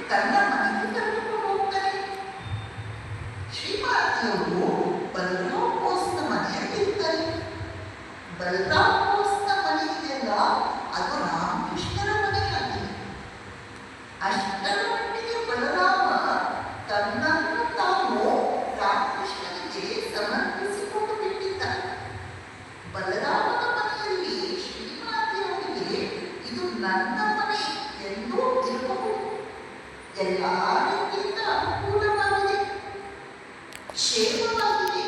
ತನ್ನ ಮನೆಗೆ ಕರೆದುಕೊಂಡು ಹೋಗ್ತಾನೆ. ಶ್ರೀಮಾತೆಯವರು ಬಲರಾಮ್ ಬೋಸ್ನ ಮನೆಯಲ್ಲಿರ್ತಾರೆ. ಬಲರಾಮ್ ಬೋಸ್ನ ಮನೆಯಲ್ಲ, ಅದು ರಾಮಕೃಷ್ಣರ ಮನೆಯಾಗಿದೆ. ಅಷ್ಟರ ಮಟ್ಟಿಗೆ ಬಲರಾಮ ತನ್ನನ್ನು ತಾನು ರಾಮಕೃಷ್ಣನಿಗೆ ಸಮರ್ಪಿಸಿಕೊಂಡು ಬಿಟ್ಟಿದ್ದ. ಬಲರಾಮನ ಮನೆಯಲ್ಲಿ ಶ್ರೀಮಾತೆಯವರಿಗೆ ಇದು ನನ್ನ ಮನೆ ಎಂದು ಇರಬಹುದು. ಎಲ್ಲ ರೀತಿಯಿಂದ ಅನುಕೂಲವಾಗಿದೆ, ಕ್ಷೇಮವಾಗಿದೆ.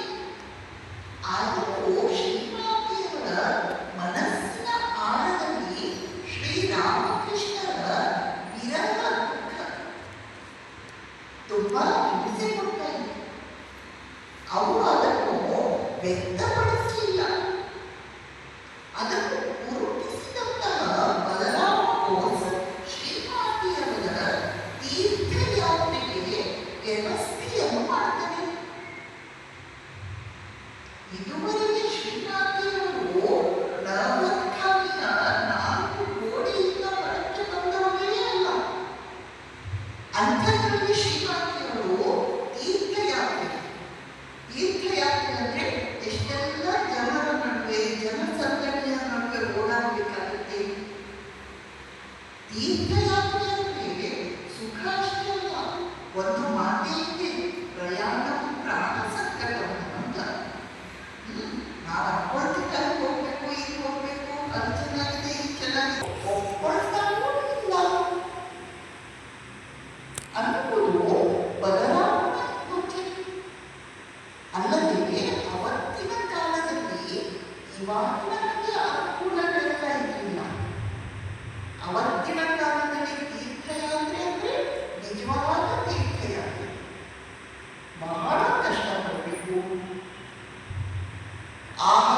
ಆದರೂ ಶ್ರೀಮಾತೆಯವರ ಮನಸ್ಸಿನ ಆಳದಲ್ಲಿ ಶ್ರೀರಾಮಕೃಷ್ಣರ ವಿರಹ ದುಃಖ ತುಂಬಾ ಹಿಂಸೆ ಕೊಡ್ತಾ ಇದೆ. ಅವು ಅದನ್ನು ವ್ಯಕ್ತಪಡಿಸಲಿಲ್ಲ. ಅದನ್ನು ಗುರುತಿಸಿದಂತಹ ಬಲರಾಮ ಬೋಸ್ ಶ್ರೀಮಾತೆಯವರ ತೀರ್ಥಯಾತ್ರೆಗೆ ವ್ಯವಸ್ಥೆಯನ್ನು ಮಾಡ್ತಾನೆ. ಇದುವರೆಗೆ ಶ್ರೀಮಾತೆಯವರು ನವಖಾನಿಯ 4 ಗೋಡೆಯಿಂದ ಹೊರಕ್ಕೆ ಬಂದವರೇ ಅಲ್ಲ. ಅಂಥದ್ರಲ್ಲಿ ಶ್ರೀಮಾತೆಯವರು ತೀರ್ಥಯಾತ್ರೆ ಅಂದ್ರೆ ಎಷ್ಟೆಲ್ಲ ಜನರ ನಡುವೆ, ಜನಸಂದಣಿಯ ನಡುವೆ ಓಡಾಡಬೇಕಾಗುತ್ತೆ. ತೀರ್ಥಯಾತ್ರೆ ಅಂದ್ರೆ ಸುಖ ಅಷ್ಟೇ ಅಲ್ಲ, ಒಂದು ಮಾತೆ ಇದೆ, ಪ್ರಯಾಣ ಪ್ರಾಣ ಸಂಕಟವನ್ನು ಅಂತ. ನಾವು ಅಪ್ಪಳಿಗೆ ಹೋಗ್ಬೇಕು, ಈಗ ಹೋಗ್ಬೇಕು, ಅದು ಚೆನ್ನಾಗಿದೆ, ಇದು ಚೆನ್ನಾಗಿದೆ, ಒಪ್ಪಳ್ತಾನೂ ಇಲ್ಲ ಅನ್ನುವುದು ಬಲರಾಮನ ಯೋಚನೆ. ಅಲ್ಲದೆ ಅವತ್ತಿನ ಕಾಲದಲ್ಲಿ ಇವಾಗಿನ ಹಾಗೆ ಅನುಕೂಲಗಳೆಲ್ಲ ಇರಲಿಲ್ಲ. ಅವತ್ತಿನ ಕಾಲದಲ್ಲಿ ತೀರ್ಥಯಾತ್ರೆ ಅಂದ್ರೆ ನಿಜವಾದ ತೀರ್ಥಯಾತ್ರೆ, ಬಹಳ ಕಷ್ಟಪಡಬೇಕು. ಆಹಾರ